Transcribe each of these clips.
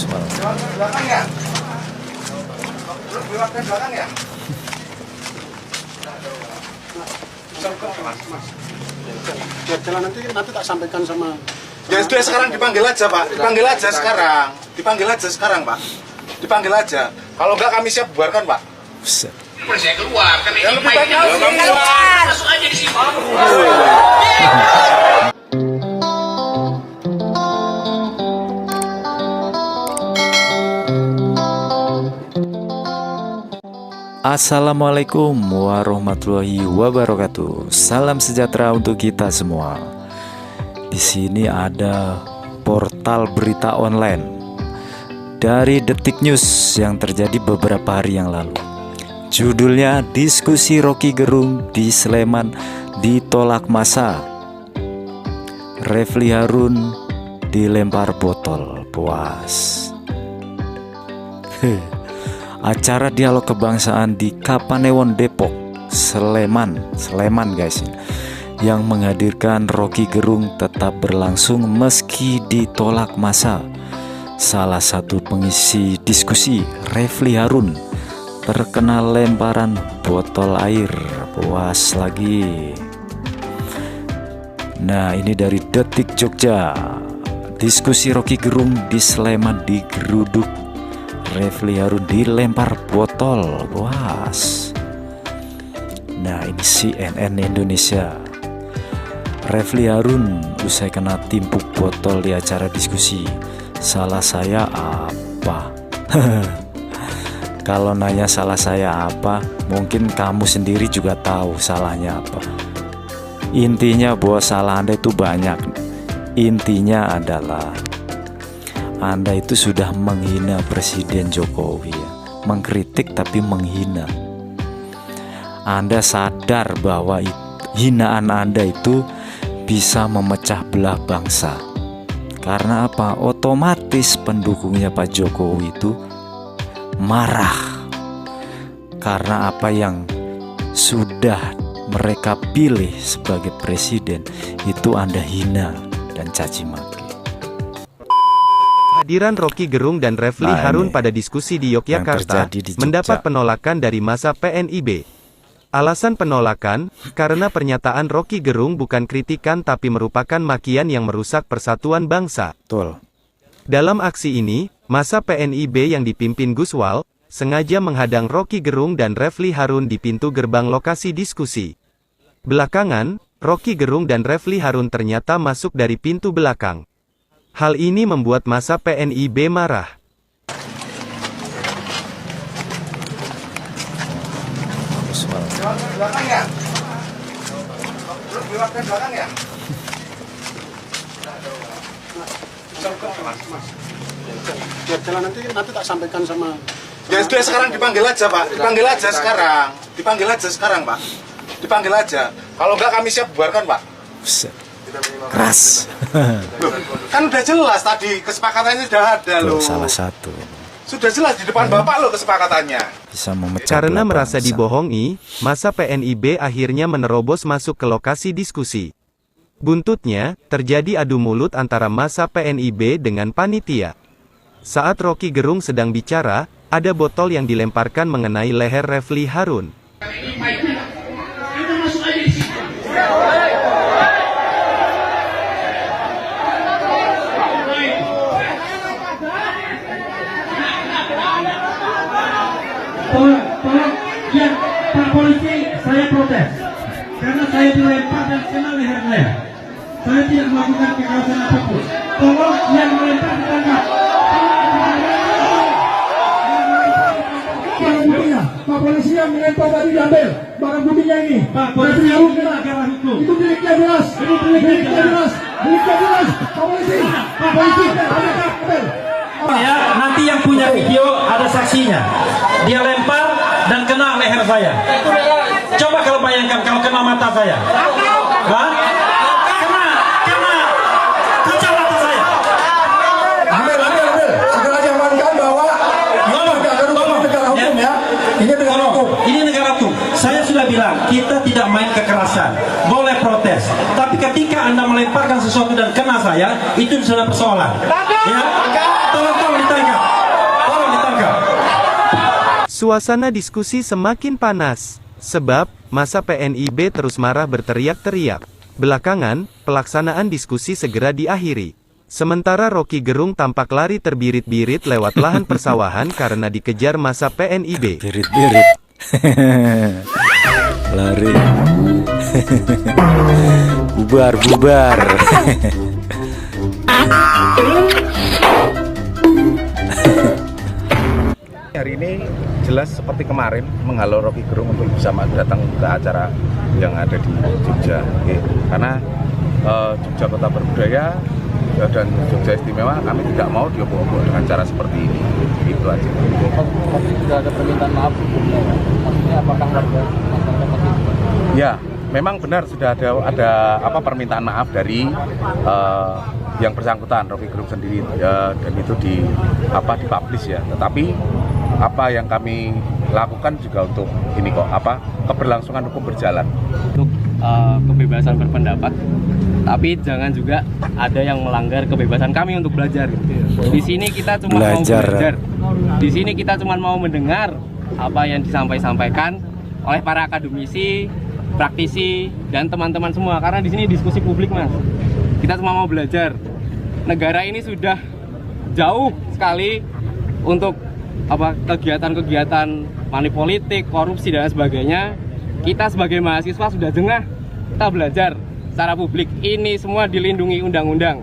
Lewat belakang ya? Lewat ke belakang ya? Jalan nanti tak sampaikan sama. Ya sudah sekarang dipanggil aja Pak, dipanggil aja sekarang, dipanggil aja sekarang Pak, dipanggil aja. Kalau enggak kami siap bubarkan Pak. Saya keluar, kan Ya lebih baik keluar. Masuk aja di sini. Assalamualaikum warahmatullahi wabarakatuh. Salam sejahtera untuk kita semua. Di sini ada portal berita online dari Detik News yang terjadi beberapa hari yang lalu. Judulnya Diskusi Rocky Gerung di Sleman ditolak massa. Refli Harun dilempar botol. Puas. Acara dialog kebangsaan di Kapanewon Depok, Sleman guys, yang menghadirkan Rocky Gerung tetap berlangsung meski ditolak massa. Salah satu pengisi diskusi, Refli Harun, terkena lemparan botol air. Puas lagi. Nah, ini dari Detik Jogja. Diskusi Rocky Gerung di Sleman digeruduk, Refli Harun dilempar botol. Puas. Nah, ini CNN Indonesia. Refli Harun usai kena timpuk botol di acara diskusi. Salah saya apa? Kalau nanya salah saya apa, mungkin kamu sendiri juga tahu salahnya apa. Intinya bahwa salah Anda itu banyak. Intinya adalah Anda itu sudah menghina Presiden Jokowi ya. Mengkritik tapi menghina. Anda sadar bahwa hinaan Anda itu bisa memecah belah bangsa. Karena apa? Otomatis pendukungnya Pak Jokowi itu marah. Karena apa yang sudah mereka pilih sebagai presiden itu Anda hina dan caci maki. Kehadiran Rocky Gerung dan Refli Harun pada diskusi di Yogyakarta mendapat penolakan dari massa PNIB. Alasan penolakan, karena pernyataan Rocky Gerung bukan kritikan tapi merupakan makian yang merusak persatuan bangsa. Betul. Dalam aksi ini, massa PNIB yang dipimpin Guswal, sengaja menghadang Rocky Gerung dan Refli Harun di pintu gerbang lokasi diskusi. Belakangan, Rocky Gerung dan Refli Harun ternyata masuk dari pintu belakang. Hal ini membuat massa PNIB marah. Lewat ke belakang ya? Lewat ke belakang ya? Jalan nanti tak sampaikan sama. Ya sudah sekarang dipanggil aja Pak, dipanggil aja sekarang, dipanggil aja sekarang Pak, dipanggil aja. Kalau enggak kami siap bubarkan Pak. Keras. Loh, kan udah jelas tadi kesepakatannya sudah ada loh. Salah satu. Sudah jelas di depan Bapak loh kesepakatannya. Bisa memecah Karena belah merasa bangsa. dibohongi, massa PNIB akhirnya menerobos masuk ke lokasi diskusi. Buntutnya, terjadi adu mulut antara massa PNIB dengan panitia. Saat Rocky Gerung sedang bicara, ada botol yang dilemparkan mengenai leher Refli Harun. Tolong, ya Pak Polisi, saya protes karena saya dilempar dan kena leher saya. Saya tidak melakukan kekerasan apapun. Tolong yang melempar ditangkap. Barang buktinya, Pak Polisi yang melempar tadi diambil. Barang buktinya ini. Pak Polisi yang negara hukum. Itu miliknya jelas. Itu miliknya jelas. Miliknya jelas. Pak Polisi. Pak Polisi. Ambil. Ya, nanti yang punya video ada saksinya. Dia lempar dan kena leher saya. Coba kalau bayangkan kalau kena mata saya. Hah? Kena kaca mata saya. Ambil. Segera diamankan bahwa negara hukum ya. Ini negara hukum. Ini negara hukum. Saya sudah bilang, kita tidak main kekerasan. Boleh protes. Tapi ketika Anda melemparkan sesuatu dan kena saya, itu sudah persoalan. Ya? Tolong ditangkap. Suasana diskusi semakin panas, sebab masa PNIB terus marah berteriak-teriak. Belakangan, pelaksanaan diskusi segera diakhiri. Sementara Rocky Gerung tampak lari terbirit-birit lewat lahan persawahan karena dikejar masa PNIB. Birit-birit. Lari. Bubar, bubar. Hari ini jelas seperti kemarin menghalau Rocky Gerung untuk bisa datang ke acara yang ada di Jogja. Karena Jogja Kota Berbudaya dan Jogja Istimewa, kami tidak mau diobok-obok dengan cara seperti ini. Itu aja. Sudah ada permintaan maaf, maksudnya apakah warga masyarakat masih? Ya, memang benar sudah ada permintaan maaf dari yang bersangkutan Rocky Gerung sendiri ya, dan itu dipublish ya. Tetapi apa yang kami lakukan juga untuk ini kok keberlangsungan hukum berjalan. Untuk kebebasan berpendapat, tapi jangan juga ada yang melanggar kebebasan kami untuk belajar. Di sini kita cuma mau belajar. Di sini kita cuma mau mendengar apa yang disampaikan oleh para akademisi, praktisi, dan teman-teman semua. Karena di sini diskusi publik, Mas. Kita cuma mau belajar. Negara ini sudah jauh sekali untuk kegiatan-kegiatan manipolitik, korupsi dan sebagainya. Kita sebagai mahasiswa sudah jengah. Kita belajar secara publik. Ini semua dilindungi undang-undang.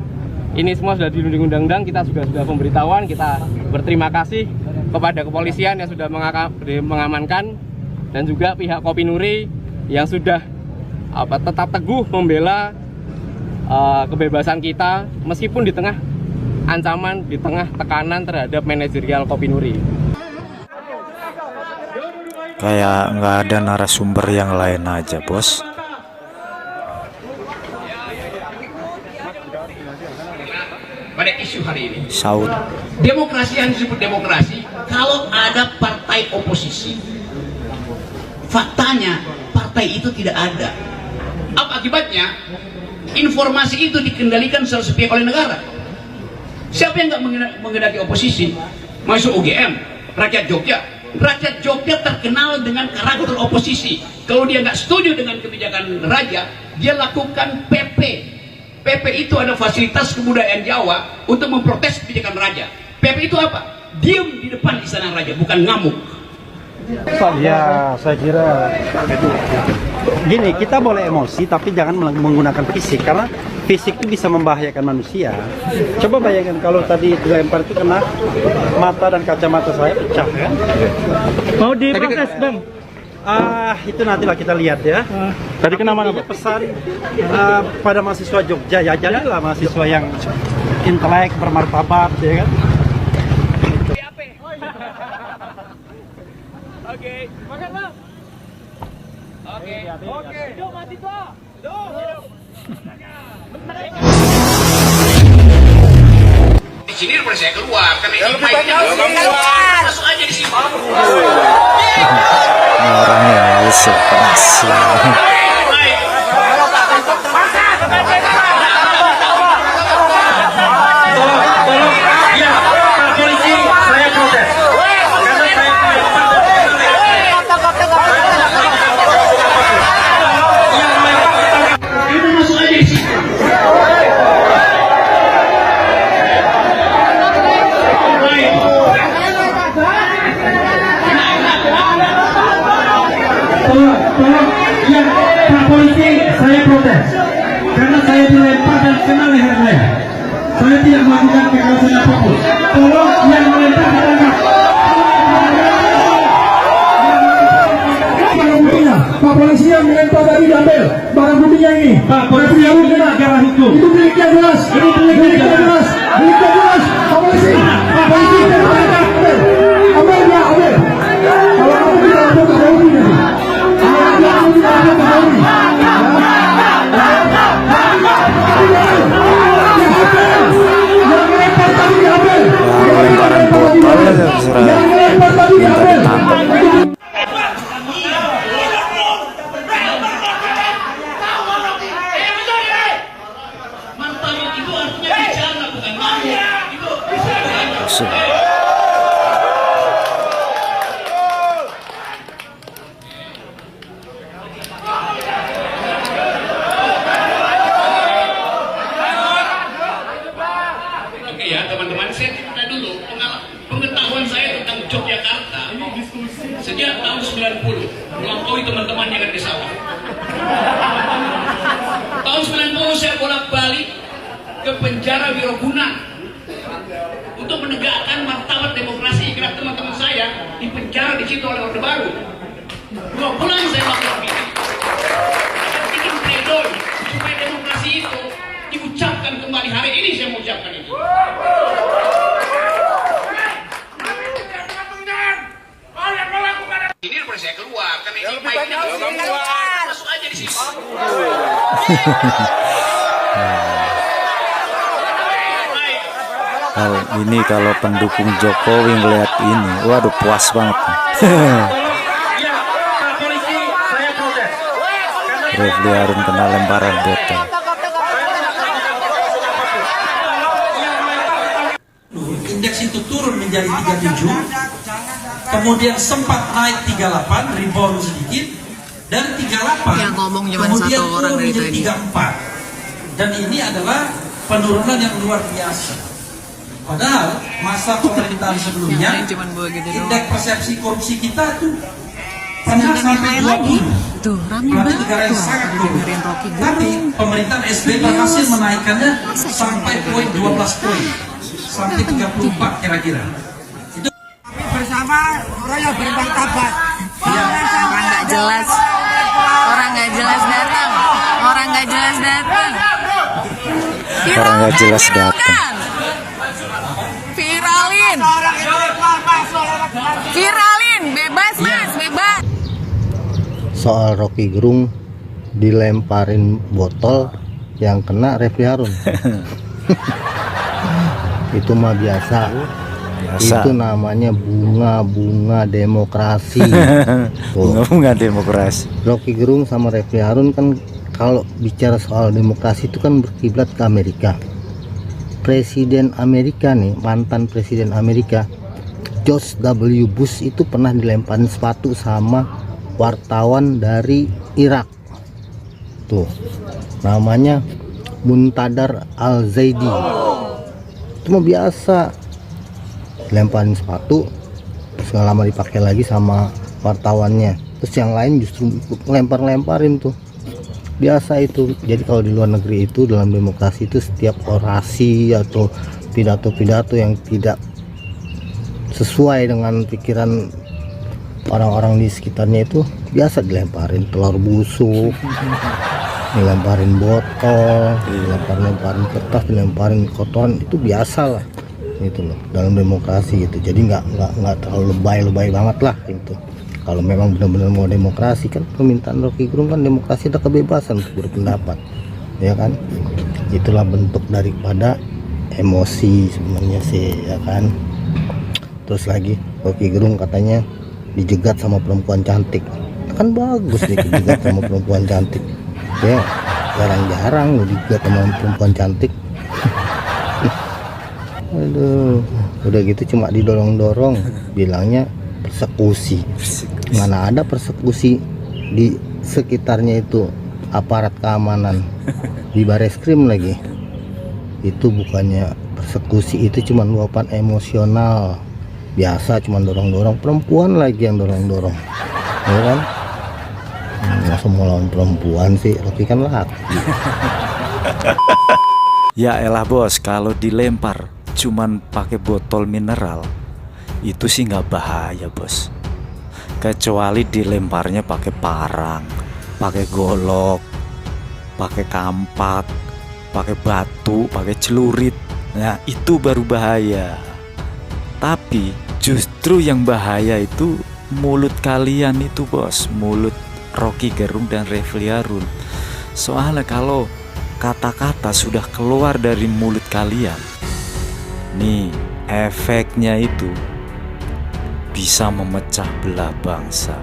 Ini semua sudah dilindungi undang-undang. Kita sudah pemberitahuan. Kita berterima kasih kepada kepolisian yang sudah mengamankan, dan juga pihak Kopi Nuri yang sudah tetap teguh membela kebebasan kita meskipun di tengah ancaman, di tengah tekanan terhadap manajerial Kopi Nuri. Kayak nggak ada narasumber yang lain aja, bos. Pada isu hari ini, Saud. demokrasi yang disebut demokrasi kalau ada partai oposisi. Faktanya partai itu tidak ada. Apa akibatnya? Informasi itu dikendalikan secara sepihak oleh negara. Siapa yang nggak mengendaki oposisi? Masuk UGM, rakyat Jogja. Rakyat Jogja terkenal dengan karakter oposisi. Kalau dia nggak setuju dengan kebijakan raja, dia lakukan PP. PP itu ada fasilitas kebudayaan Jawa untuk memprotes kebijakan raja. PP itu apa? Diam di depan istana raja, bukan ngamuk. Ya, saya kira gini, kita boleh emosi tapi jangan menggunakan fisik, karena fisik itu bisa membahayakan manusia. Coba bayangkan kalau tadi dilempar itu kena mata dan kacamata saya pecah kan? Mau diproses, Bang? Itu nantilah kita lihat ya. Tadi kena mana, Pak? Pesan pada mahasiswa Jogja, ya jadilah mahasiswa yang intelek, bermartabat, ya kan? Oke. Makan, Bang. Oke. Hidup mahasiswa. Hidup. Di sini daripada saya keluar, karena ini keluar. Masuk aja di sini. Ini orangnya males ya, kasihan. Tolong, ya, Pak Polisi, saya protes. Karena saya Itu masuk aja di sini. Tolong, ya, Pak Polisi, saya protes. Karena saya dilempar dan kena leher saya. Saya tidak melakukan kekerasan apapun. Tolong yang melempar ditangkap. Barang buktinya, Pak polisi yang melempar tadi diambil. Barang buktinya ini. Pak Polisi yang negara hukum. Itu miliknya jelas. Ini miliknya jelas. Miliknya jelas. Pak polisi. Pak polisi. Ambil dia, ambil. Kalau kamu tidak lapor ke Polri nanti. Kalau kamu tidak lapor ke Polri. Yang melempar tadi diambil. Lemparan botol aja terserah. Yang melempar tadi Minta diambil. ditangkap. Martabat itu artinya bicara, bukan ngomong. Itu Sudah. teman-temannya kan di sawah. Tahun 90 saya bolak-balik ke penjara Wiroguna untuk menegakkan martabat demokrasi, karena teman-teman saya di penjara di situ oleh Orde Baru. 2 bulan saya melakukan ini. Bikin pledoi supaya demokrasi itu diucapkan kembali. Hari ini saya mau ucapkan itu. Ini daripada saya keluar, karena ini baiknya masuk aja di sini. Ini kalau pendukung Jokowi ngeliat ini, waduh puas banget. Refli Harun kena lemparan botol. Indeks itu turun menjadi 37, kemudian sempat naik 38, rebound sedikit, dan 38 yang ngomong cuma kemudian satu orang turun dari menjadi tadi. 34. Dan ini adalah penurunan yang luar biasa. Padahal masa pemerintahan sebelumnya Yang cuma begitu doang. indeks persepsi korupsi kita tuh pernah Sedang sampai yang lain lagi. 20. Tuh, rame Berarti banget negara yang tuh. sangat Tadi turun. dengerin Rocky Tapi Gerung. pemerintahan SBY berhasil menaikkannya sampai poin 12 poin, sampai 34 kira-kira. Itu Bersama orang yang bermartabat. Orang nggak jelas. Orang nggak jelas datang. Orang nggak jelas datang. Orang nggak jelas datang. Viralin. Viralin. Bebas mas, bebas. Soal Rocky Gerung dilemparin botol yang kena Refli Harun. Itu mah biasa. Itu namanya bunga-bunga demokrasi. Bunga-bunga demokrasi. Rocky Gerung sama Refli Harun kan kalau bicara soal demokrasi itu kan berkiblat ke Amerika. Presiden Amerika nih, mantan presiden Amerika George W. Bush itu pernah dilemparin sepatu sama wartawan dari Irak. Tuh, namanya Muntadar Al-Zaidi. Itu mah biasa, lemparin sepatu terus nggak lama dipakai lagi sama wartawannya, terus yang lain justru lempar-lemparin tuh. Biasa itu. Jadi kalau di luar negeri itu, dalam demokrasi itu, setiap orasi atau pidato-pidato yang tidak sesuai dengan pikiran orang-orang di sekitarnya itu biasa dilemparin telur busuk, dilemparin botol, dilemparin kertas, dilemparin kotoran. Itu biasa lah itu loh dalam demokrasi gitu. Jadi nggak terlalu lebay banget lah itu. Kalau memang benar-benar mau demokrasi, kan permintaan Rocky Gerung kan demokrasi, ada kebebasan untuk berpendapat, ya kan. Itulah bentuk daripada emosi sebenarnya sih, ya kan. Terus lagi Rocky Gerung katanya dijegat sama perempuan cantik. Kan bagus nih dijegat sama perempuan cantik. Ya, jarang-jarang lo dijegat sama perempuan cantik. Aduh, udah gitu cuma didorong-dorong, bilangnya persekusi. Mana ada persekusi di sekitarnya itu aparat keamanan, di bareskrim lagi. Itu bukannya persekusi, itu cuma luapan emosional biasa, cuma dorong-dorong. Perempuan lagi yang dorong-dorong, ya kan. Masa mau lawan perempuan sih, tapi kan laki. Ya elah bos, kalau dilempar cuman pakai botol mineral itu sih nggak bahaya bos. Kecuali dilemparnya pakai parang, pakai golok, pakai kampak, pakai batu, pakai celurit. Nah itu baru bahaya. Tapi justru yang bahaya itu mulut kalian itu bos, mulut Rocky Gerung dan Refli Harun. Soalnya kalau kata-kata sudah keluar dari mulut kalian, nih efeknya itu bisa memecah belah bangsa.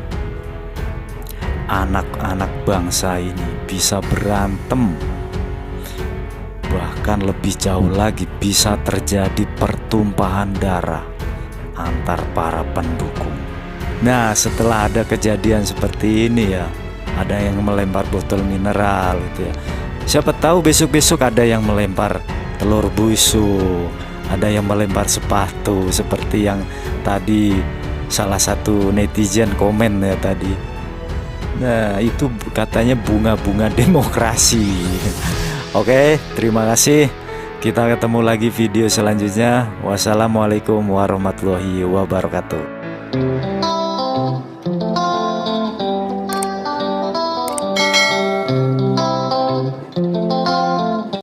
Anak-anak bangsa ini bisa berantem, bahkan lebih jauh lagi bisa terjadi pertumpahan darah antar para pendukung. Nah setelah ada kejadian seperti ini ya, ada yang melempar botol mineral gitu ya, siapa tahu besok-besok ada yang melempar telur busuk, ada yang melempar sepatu seperti yang tadi salah satu netizen komen ya tadi. Nah, itu katanya bunga-bunga demokrasi. Oke, terima kasih. Kita ketemu lagi video selanjutnya. Wassalamualaikum warahmatullahi wabarakatuh.